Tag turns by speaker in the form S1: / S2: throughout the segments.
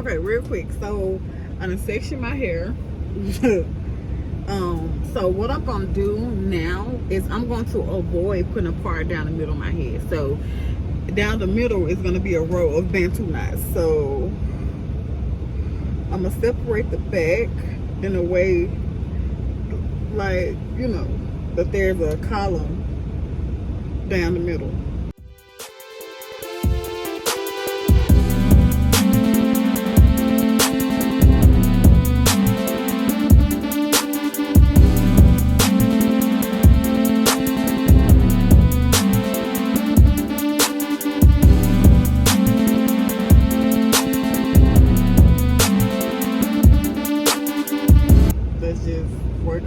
S1: Okay, real quick. So I'm gonna section my hair. So what I'm gonna do now is I'm going to avoid putting a part down the middle of my head. So down the middle is gonna be a row of Bantu knots. So I'm gonna separate the back in a way like, you know, that there's a column down the middle.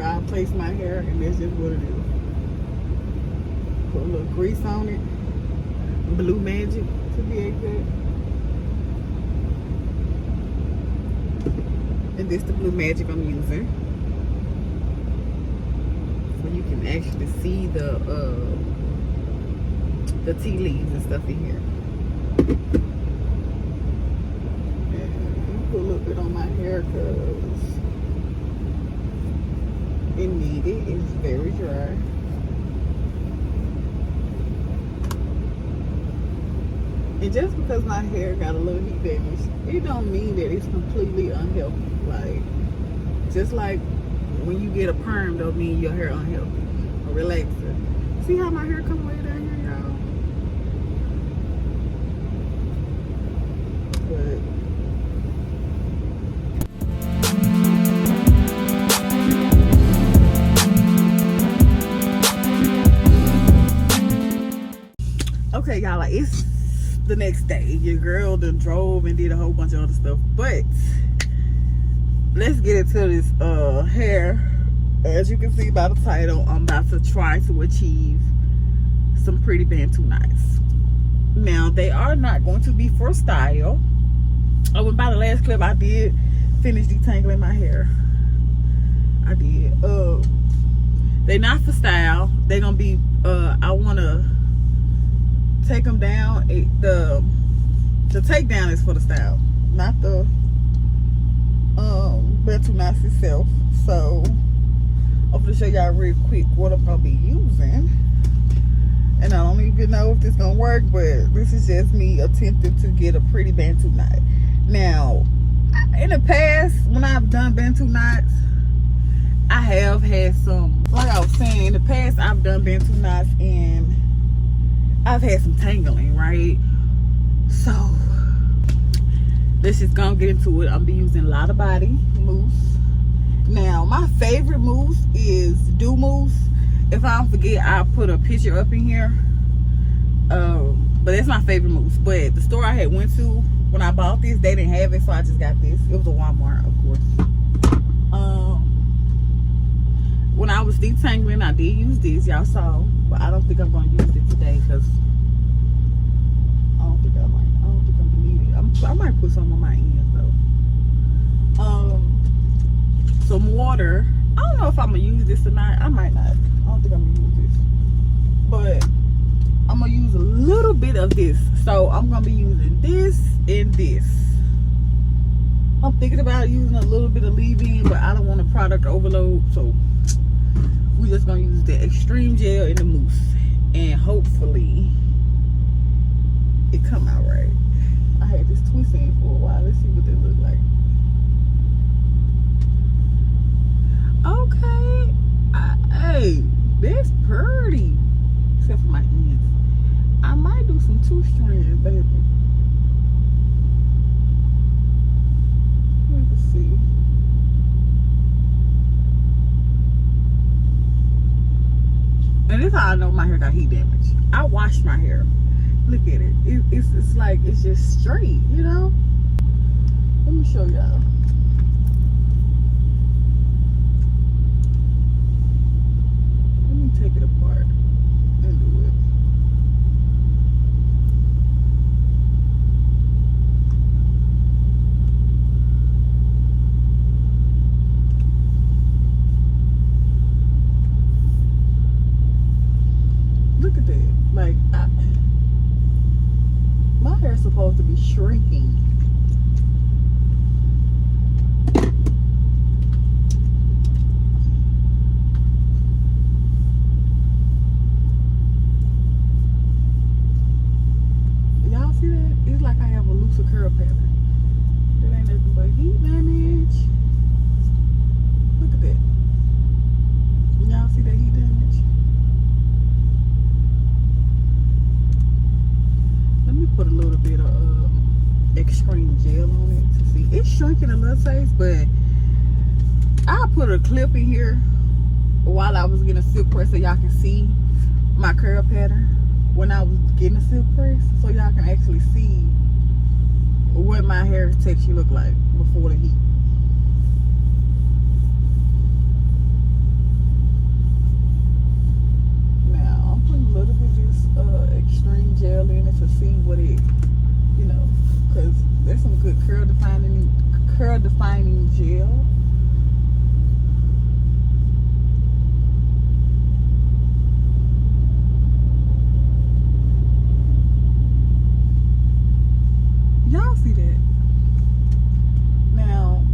S1: I place my hair, and that's just what it is. Put a little grease on it, Blue Magic to be exact. And this the Blue Magic I'm using, so you can actually see the tea leaves and stuff in here. And put a little bit on my hair because it needed. It's very dry. And just because my hair got a little heat damage, it don't mean that it's completely unhealthy. Like, just like when you get a perm, don't mean your hair unhealthy. A relaxer. See how my hair come way down here, y'all? But okay, y'all, like, it's the next day. Your girl done drove and did a whole bunch of other stuff, but let's get into this hair. As you can see by the title, I'm about to try to achieve some pretty Bantu knots. Now, they are not going to be for style. Oh, and by the last clip, I did finish detangling my hair. I did. They're not for style. They're gonna be I want to take them down. The takedown is for the style, not the Bantu knots itself. So I'm gonna show y'all real quick what I'm gonna be using, and I don't even know if this gonna work, but this is just me attempting to get a pretty Bantu knot. Now, in the past, when I've done Bantu knots, I have had some, like I was saying, in the past I've done Bantu knots and I've had some tangling, right? So let's just go and get into it. I'm be using a lot of body mousse. Now, my favorite mousse is Dew Mousse. If I don't forget, I'll put a picture up in here. But that's my favorite mousse. But the store I had went to when I bought this, they didn't have it, so I just got this. It was a Walmart, of course. When I was detangling, I did use this, y'all saw, but I don't think I'm gonna use it today because I don't think I'm gonna need it. I might put some on my ends though. Some water. I don't know if I'm gonna use this tonight. I might not. I don't think I'm gonna use this, but I'm gonna use a little bit of this. So I'm gonna be using this and this. I'm thinking about using a little bit of leave-in, but I don't want a product overload, so we're just gonna use the extreme gel in the mousse, and hopefully it come out right. I had this twist in for a while. Let's see what they look like. Okay, hey, that's pretty, except for my ends. I might do some 2 strands, baby. Let's see. And this is how I know my hair got heat damage. I washed my hair. Look at it. It's like, it's just straight, you know? Let me show y'all. Let me take it apart and do it. Look at that. Like, my hair's supposed to be shrinking. use a curl pattern. That ain't nothing but heat damage. Look at that. Y'all see that heat damage? Let me put a little bit of extreme gel on it to see. It's shrinking a little taste, but I put a clip in here while I was getting a silk press so y'all can see my curl pattern when I was getting a silk press, so y'all can actually see what my hair texture look like before the heat. Now I'm putting a little bit of this extreme gel in it to see what it, you know, because there's some good curl defining gel. Y'all see that? Now,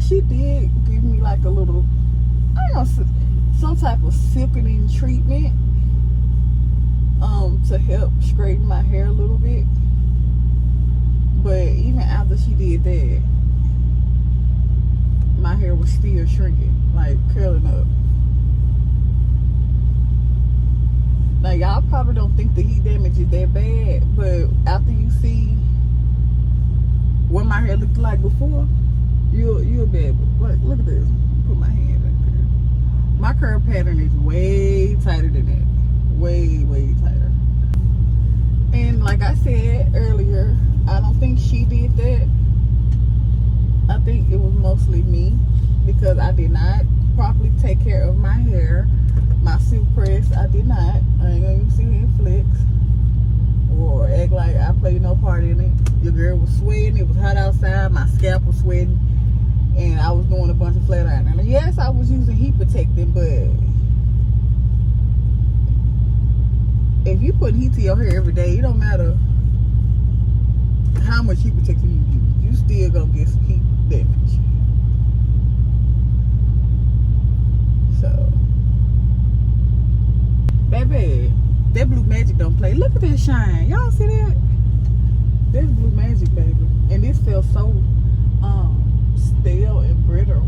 S1: she did give me like a little, I don't know, some type of silkening treatment to help straighten my hair a little bit. But even after she did that, my hair was still shrinking, like curling up. Now, y'all probably don't think the heat damage is that bad, but after you see what my hair looked like before, you'll be able. Look at this. Put my hand right there. My curl pattern is way tighter than that. Way tighter. And like I said earlier, I don't think she did that. I think it was mostly me, because I did not properly take care of my hair. My silk press, I did not. I ain't gonna even see any flicks or act like I played no part in it. Your girl was sweating. It was hot outside. My scalp was sweating, and I was doing a bunch of flat iron. And yes, I was using heat protectant, but if you put heat to your hair every day, it don't matter how much heat protectant you use, you still gonna get some heat damage. So, baby, that Blue Magic don't play. Look at that shine. Y'all see that? That's Blue Magic, baby. And this feels so stale and brittle.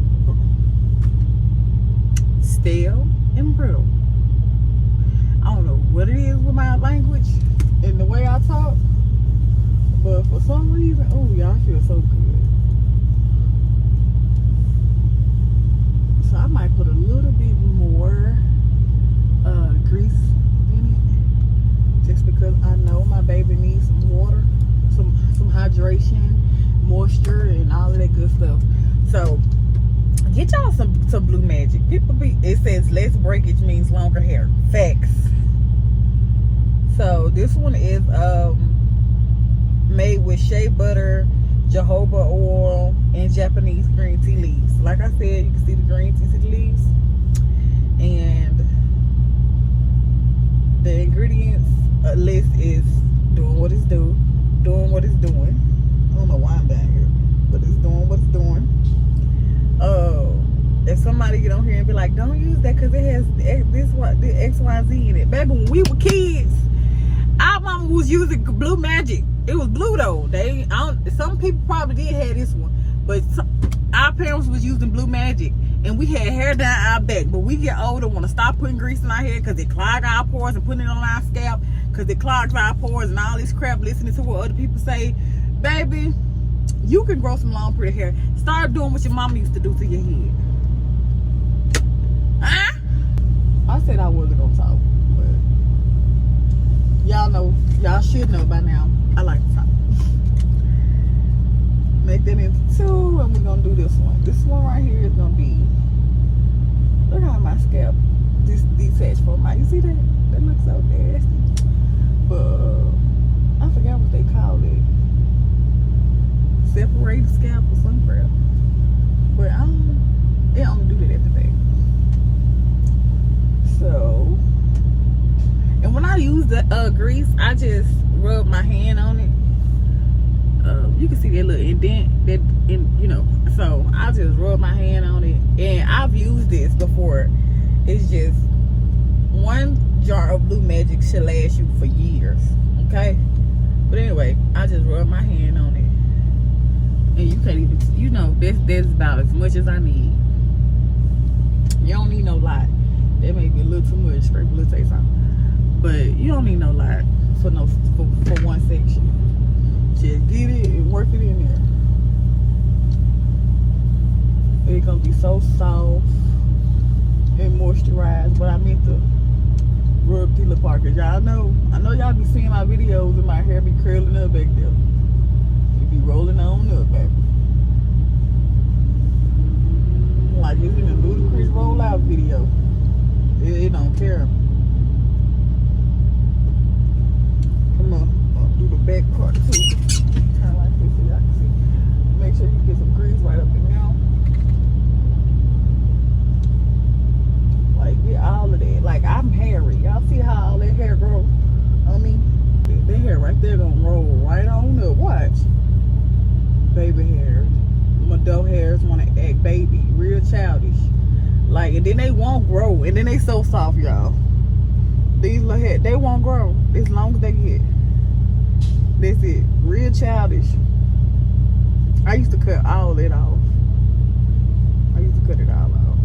S1: Stale and brittle. I don't know what it is with my language and the way I talk, but for some reason, oh, y'all feel so good. So I might put a little bit more grease in it, just because I know my baby needs some water, some hydration, moisture, and all of that good stuff. So get y'all some Blue Magic. It says less breakage means longer hair. Facts. So this one is made with shea butter, jojoba oil, and Japanese green tea leaves. Like I said, you can see the green tea leaves. And the ingredients list is doing what it's doing. I don't know why I'm down here, but it's doing what it's doing. If somebody get on here and be like, don't use that because it has this XYZ in it. Baby, when we were kids, our mama was using Blue Magic. It was blue though. Some people probably did have this one, but our parents was using Blue Magic, and we had hair down our back. But we get older, want to stop putting grease in our hair because it clogs our pores, and putting it on our scalp because it clogs our pores and all this crap. Listening to what other people say, baby, you can grow some long pretty hair. Start doing what your mama used to do to your head. Huh? I said I wasn't gonna talk, but y'all should know by now. I like to talk. Make that into 2, and we're gonna do this one. This one right here is gonna be. Look how my scalp detached from my. You see that? That looks so nasty. But I forgot what they call it. Separated scalp or some crap. But they only do that at the back. So, and when I use the grease, I just rub my hand on it. You can see that little indent, so I just rub my hand on it. And I've used this before. It's just one jar of Blue Magic should last you for years, okay? But anyway, I just rub my hand on it. can't even, you know, that's about as much as I need. You don't need no lot. That may be a little too much. Scrape a little taste on. But you don't need no lot for one section. Just get it and work it in there. It's gonna be so soft and moisturized. But I meant to rub the part, cause y'all know, I know y'all be seeing my videos and my hair be curling up back there. It be rolling on up, baby. Like it's in a ludicrous rollout video. It don't care. I'm gonna do the back part too. Kind of like this so y'all can see. Make sure you get some grease right up in there. Like get all of that. Like I'm hairy. Y'all see how all that hair grows on me? That hair right there gonna roll right on up. Watch. Baby hairs. My adult hairs wanna act baby. Real childish. Like, and then they won't grow. And then they so soft, y'all. These little hairs, they won't grow as long as they get. That's it. Real childish. I used to cut all that off. I used to cut it all off.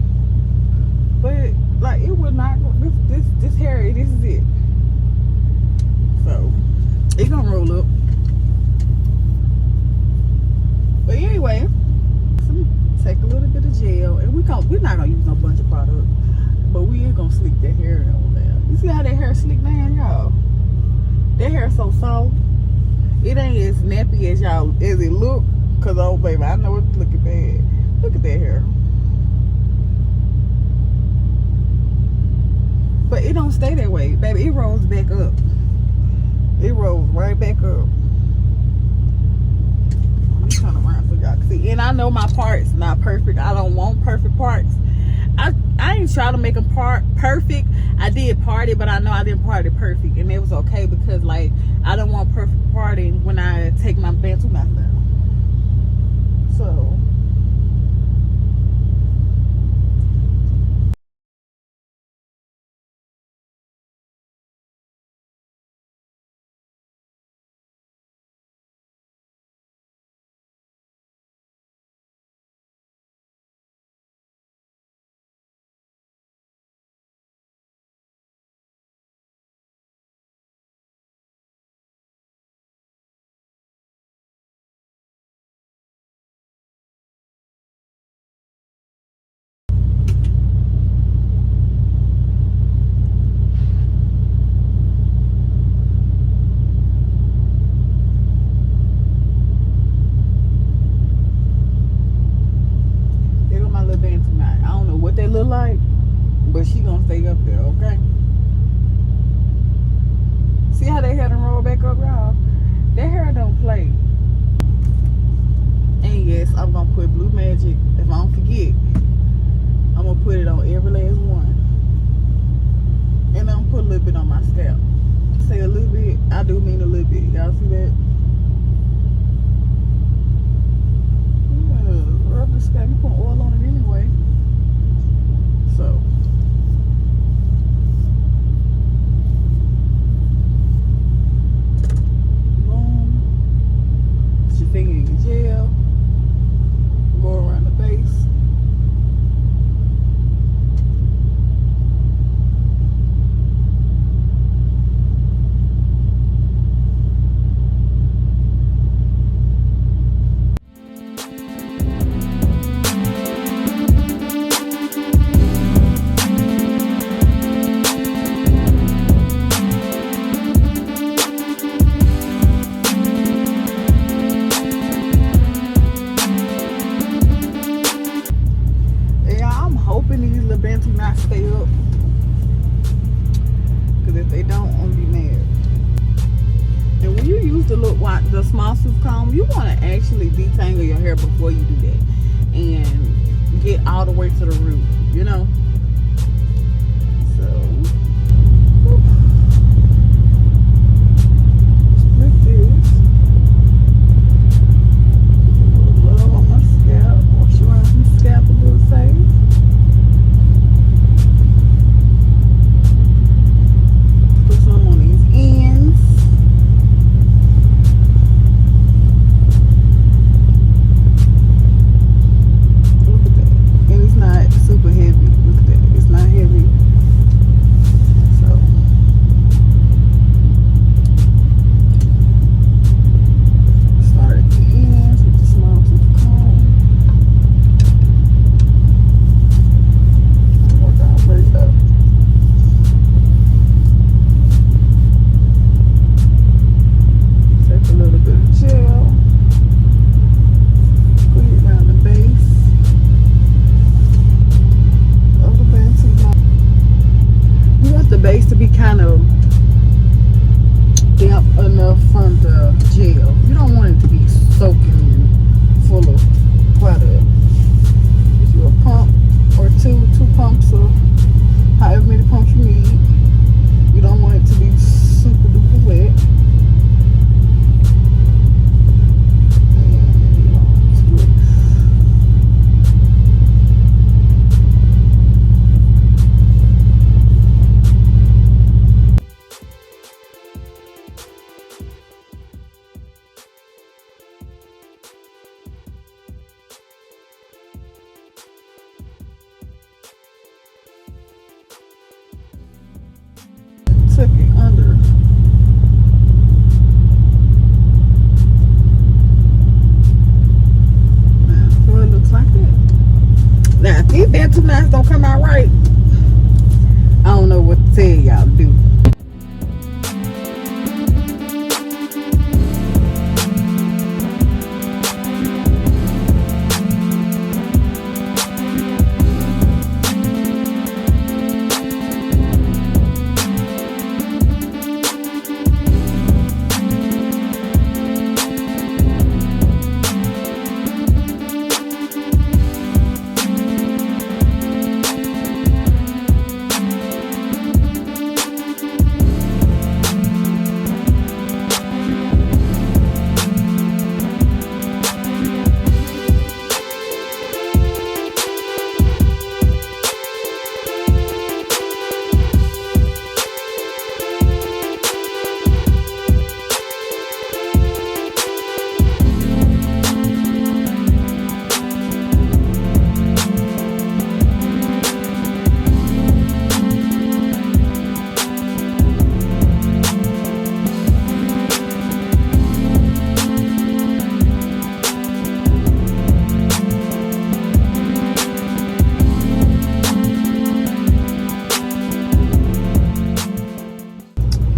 S1: But like it would not go. This hair, this is it. So it's gonna roll up. But anyway, take a little bit of gel, and we're not gonna use no bunch of product, but we ain't gonna slick that hair on there. You see how that hair slick down, y'all? That hair so soft. It ain't as nappy as y'all as it look. Cause oh baby, I know it's looking bad. Look at that hair. But it don't stay that way, baby. It rolls back up. It rolls right back up. Let me turn around so y'all can see. And I know my parts not perfect. I don't want perfect parts. I ain't trying to make them perfect. I did party, but I know I didn't party perfect, and it was okay because like I don't want perfect partying when I take my Bantu mask down. So. Look like, but she gonna stay up there, okay? See how they hair done roll back up, y'all? That hair don't play. And yes, I'm gonna put Blue Magic. If I don't forget, I'm gonna put it on every last one. And I'm gonna put a little bit on my scalp. Say a little bit, I do mean a little bit. Y'all see that? Yeah, rub the scalp. You put oil on it anyway. So boom, put your finger in your gel, go around the base. Bantu knots stay up, because if they don't, I'm gonna be mad. And when you use the small tooth comb, you want to actually detangle your hair before you do that and get all the way to the root, you know. So with this, a little love on my scalp, moisturize my scalp a little safe. this don't come out right, I don't know what to tell y'all to do.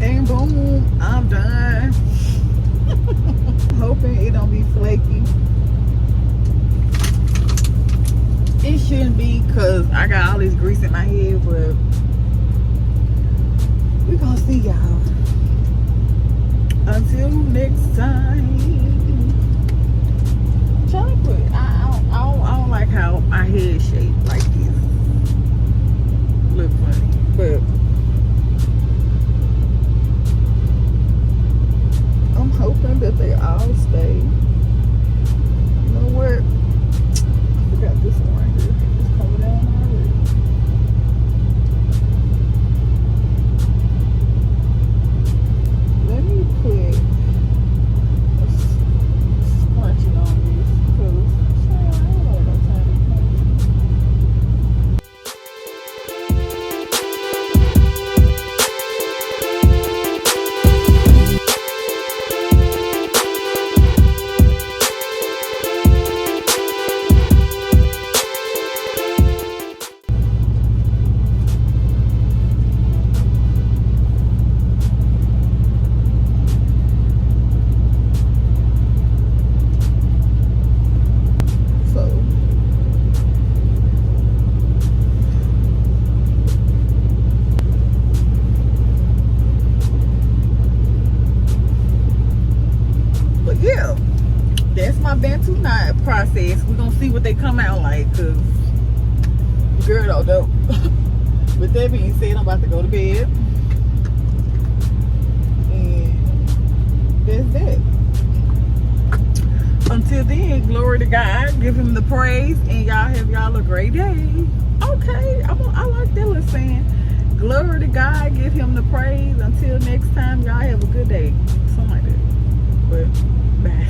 S1: And boom, I'm done. Hoping it don't be flaky. It shouldn't be, because I got all this grease in my head, but we gonna see y'all. Until next time. Chocolate. I don't like how my head shaped like this. Look funny, but I'm hoping that they all stay. You know what? I forgot this one right here. It's coming down already. Let me put a scrunchie on this, because I don't know no time to yeah, that's my Bantu knot process. We're gonna see what they come out like, because girl don't know. With that being said, I'm about to go to bed, and that's that. Until then, glory to God, give him the praise, and y'all have y'all a great day. Okay, I like that little saying. Glory to God, give him the praise. Until next time, y'all have a good day. Something like that. But bye.